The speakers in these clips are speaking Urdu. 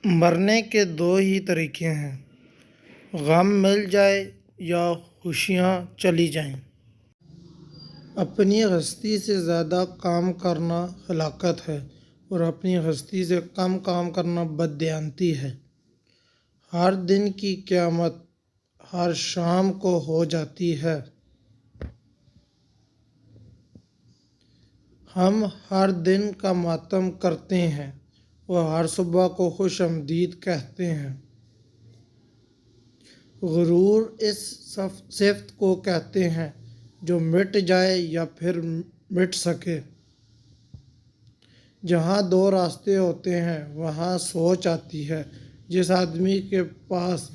مرنے کے دو ہی طریقے ہیں، غم مل جائے یا خوشیاں چلی جائیں۔ اپنی ہستی سے زیادہ کام کرنا ہلاکت ہے اور اپنی ہستی سے کم کام کرنا بددیانتی ہے۔ ہر دن کی قیامت ہر شام کو ہو جاتی ہے۔ ہم ہر دن کا ماتم کرتے ہیں اور ہر صبح کو خوش آمدید کہتے ہیں۔ غرور اس صفت کو کہتے ہیں جو مٹ جائے یا پھر مٹ سکے۔ جہاں دو راستے ہوتے ہیں وہاں سوچ آتی ہے۔ جس آدمی کے پاس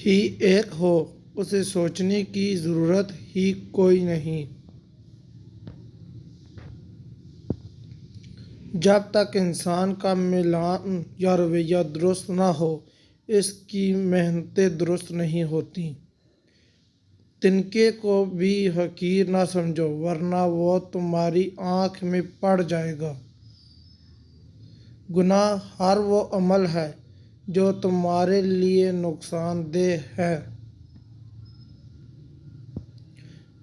ہی ایک ہو اسے سوچنے کی ضرورت ہی کوئی نہیں۔ جب تک انسان کا ملان یا رویہ درست نہ ہو اس کی محنتیں درست نہیں ہوتیں۔ تنکے کو بھی حقیر نہ سمجھو ورنہ وہ تمہاری آنکھ میں پڑ جائے گا۔ گناہ ہر وہ عمل ہے جو تمہارے لیے نقصان دہ ہے۔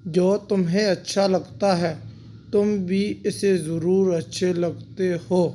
جو تمہیں اچھا لگتا ہے تم بھی اسے ضرور اچھے لگتے ہو۔